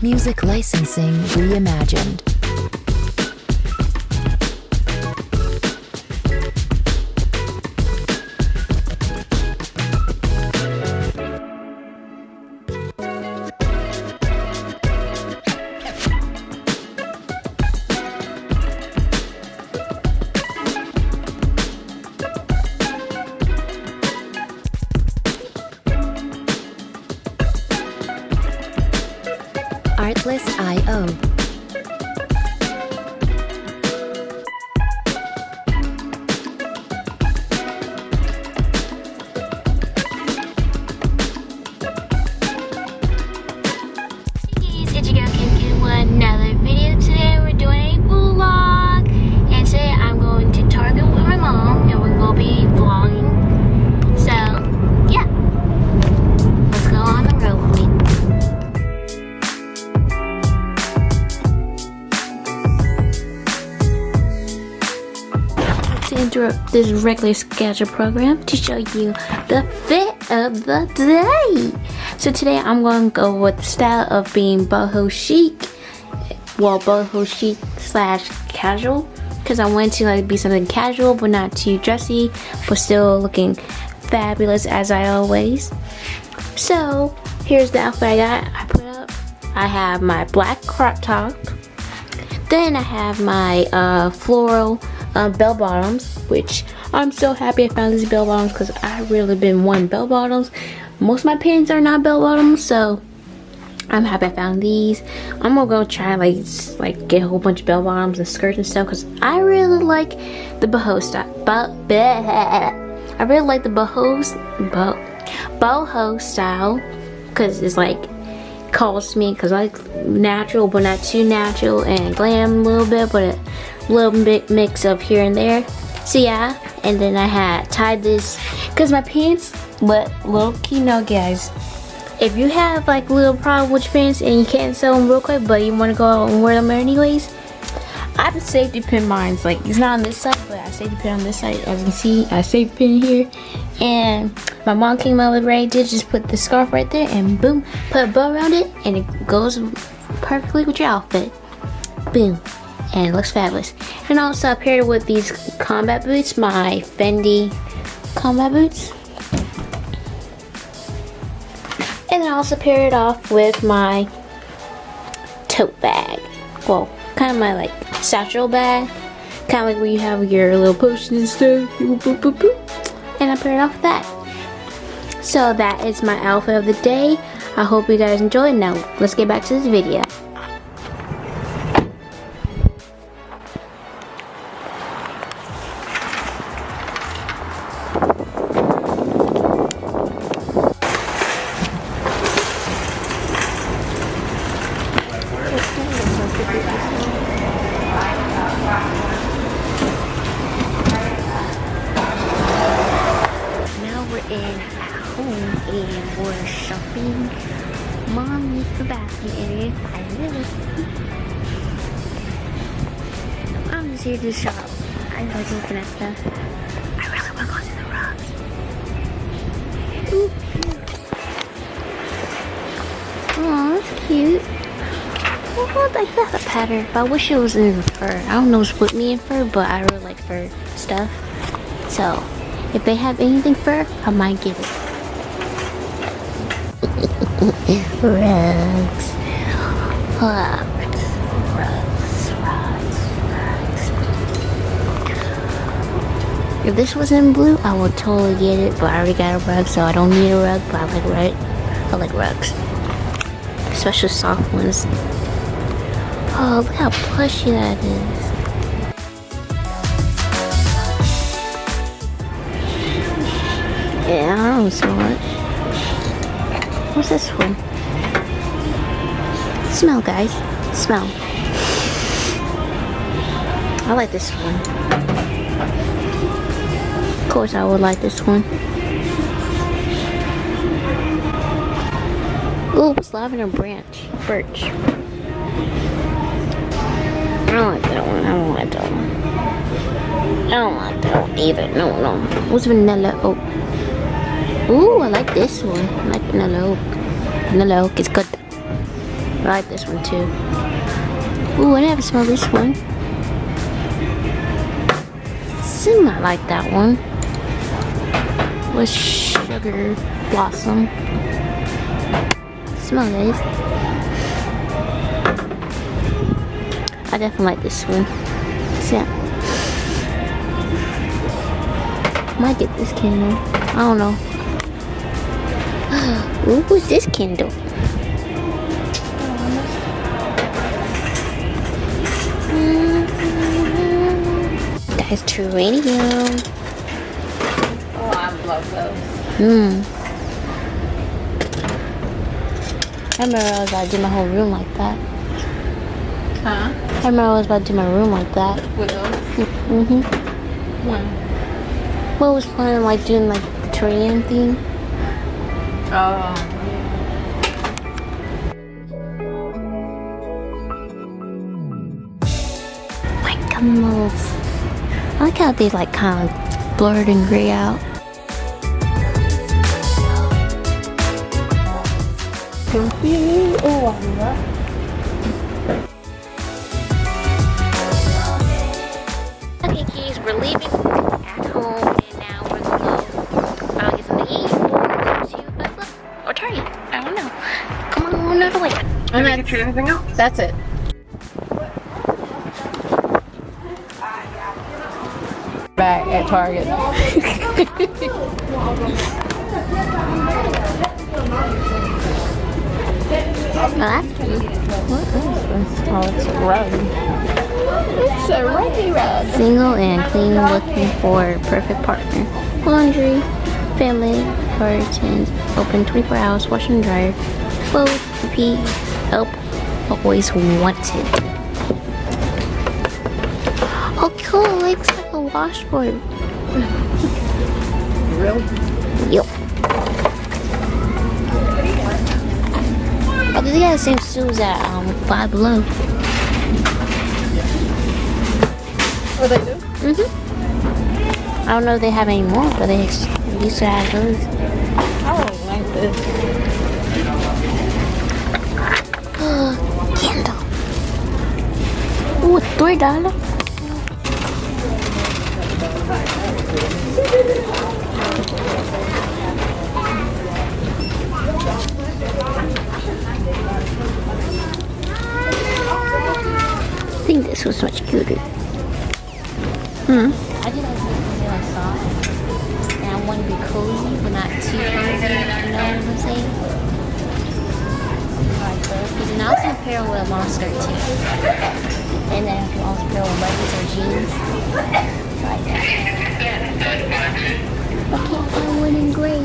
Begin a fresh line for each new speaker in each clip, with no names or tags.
Music licensing reimagined. Artlist.io.
It's your girl Kpcutie with another video. Today we're doing a vlog, and today I'm going to Target with my mom, and we're gonna be vlogging. So yeah, let's go on the road with me. To interrupt this regular schedule program to show you the fit of the day. So today I'm going to go with the style of being boho chic, well, boho chic slash casual, because I wanted to like be something casual but not too dressy, but still looking fabulous as I always. So here's the outfit I got. I put up, I have my black crop top, then I have my floral bell bottoms, which I'm so happy I found these bell bottoms because I really been wanting bell bottoms. Most of my pants are not bell bottoms, so I'm happy I found these. I'm gonna go try like get a whole bunch of bell bottoms and skirts and stuff because I really like the boho style. I really like the boho style because it's like calls me, because I like natural but not too natural, and glam a little bit but a little bit mix of here and there. So yeah, and then I had tied this because my pants, but little key note guys, if you have like a little problem with your pants and you can't sew them real quick but you want to go out and wear them anyways, I have a safety pin mine. Like it's not on this side, but I safety pin on this side. As you can see, I safety pin here, and my mom came out with ready to just put the scarf right there and boom, put a bow around it, and it goes perfectly with your outfit. Boom. And it looks fabulous. And also I paired it with these combat boots, my Fendi combat boots. And then I also paired it off with my tote bag. Well, kind of my like satchel bag. Kind of like where you have your little potions and stuff. And I paired it off with that. So that is my outfit of the day. I hope you guys enjoyed. Now let's get back to this video. And we're shopping. Mom used the bathroom area. I really. I'm just here to shop. I like looking at stuff. I really want to go to the rugs. Ooh, oh, that's cute. Oh, I like that pattern. But I wish it was in fur. I don't know what's with me in fur, but I really like fur stuff. So, if they have anything fur, I might get it. Rugs. If this was in blue, I would totally get it, but I already got a rug, so I don't need a rug, but I like rugs. Especially soft ones. Oh, look how plushy that is. Yeah, I don't know so much. What's this one? Smell, guys. Smell. I like this one. Of course I would like this one. Ooh, it's lavender branch. Birch. I don't like that one. I don't like that one. I don't like that one either. No. What's vanilla oak? Ooh, I like this one. I like vanilla oak. Vanilla oak is good. I like this one too. Ooh, I never smelled this one. Still not like that one. With sugar blossom. Smell this. I definitely like this one. So, yeah. Might get this candle. I don't know. Ooh, what's this candle? That's terrarium.
Oh, I love those.
I remember I was about to do my whole room like that.
Huh?
I remember I was about to do my room like that.
With those? When?
Well, it was fun, like doing like the terrarium thing.
Oh,
My gumballs. I like how they like kind of blurred and gray out.
Cutie. Oh, I love.
Okay, kids, we're leaving at home, and now we're gonna go get something to eat, or go to Best Buy or Target. I don't know. Come on, another way.
And I get you anything else? That's it. Back at Target.
Oh, that's cute.
What is this? Oh, it's a rug. It's a ruggy rug.
Single and clean, looking for a perfect partner. Laundry, family, curtains, open 24 hours, wash and dryer. Both, repeat, help, always wanted. Oh, cool, it looks like a washboard.
Really?
Yup. Oh, they got the same shoes at Five Below.
Oh, they do?
I don't know if they have any more, but they used to have those.
I don't like this.
Candle. Ooh, $3. I think this was much cuter. I do like this really soft, and I want to be cozy, but not too cozy. You know what I'm saying? Because now it's gonna pair with a long skirt too, and then I can also pair with leggings or jeans. Like that. I can't find one in gray.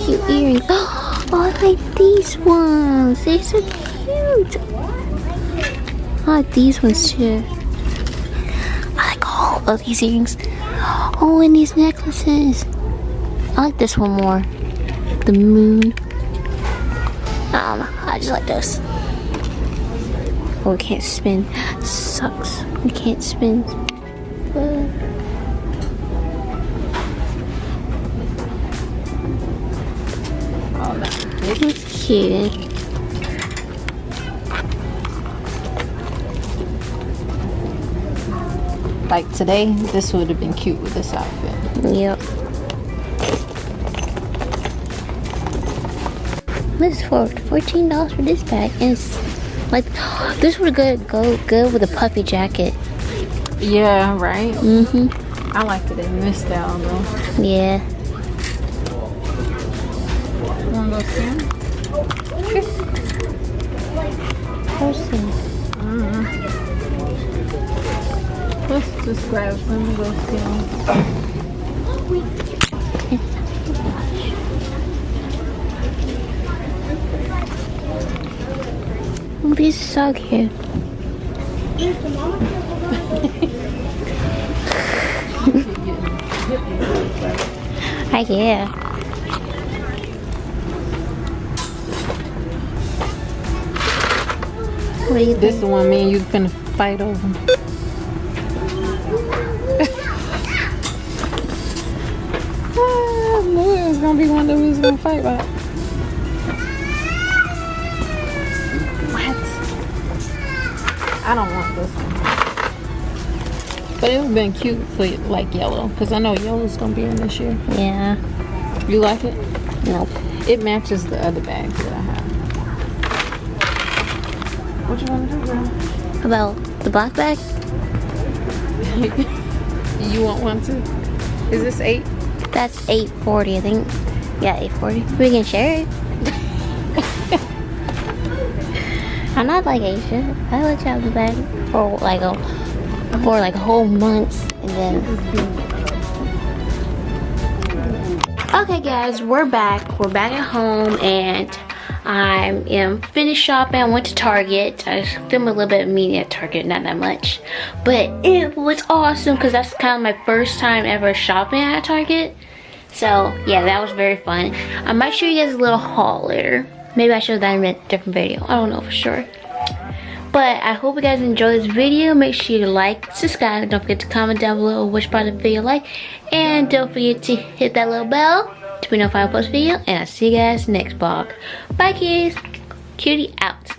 Cute earrings. Oh, I like these ones. They're so cute. I like these ones too. I like all of these earrings. Oh, and these necklaces. I like this one more. The moon. I don't know. I just like this. Oh, we can't spin. Sucks. We can't spin.
Oh, that's
It's cute.
like today, this would have been cute with this outfit.
Yep. This is for $14 for this bag, and it's like this would go good with a puffy jacket.
Yeah, right?
Mm-hmm.
I like it in this style though.
Yeah.
You wanna go see 'em?
Person.
Let's just grab some and go see 'em.
Oh, these are so cute. Heck yeah. What do you think?
This is the one me and you finna fight over. I knew it was gonna be one that we was gonna fight about. What? I don't want this one. But it would have been cute for like yellow, because I know yellow's gonna be in this year.
Yeah.
You like it?
Nope.
It matches the other bags that I have. What you want to do, girl?
About the black bag?
You want one too? Is this 8?
That's $8.40, I think. Yeah, $8.40. We can share it. I'm not like Asia. I let you have the bag for like a whole month, and then. Okay, guys, we're back. We're back at home, and I am finished shopping. I went to Target. I filmed a little bit of me at Target, not that much, but it was awesome because that's kind of my first time ever shopping at Target. So yeah, that was very fun. I might show you guys a little haul later. Maybe I show that in a different video. I don't know for sure. But I hope you guys enjoyed this video. Make sure you like, subscribe, and don't forget to comment down below which part of the video you like. And don't forget to hit that little bell to be notified when I post a video. And I'll see you guys next vlog. Bye, kids. Cutie out.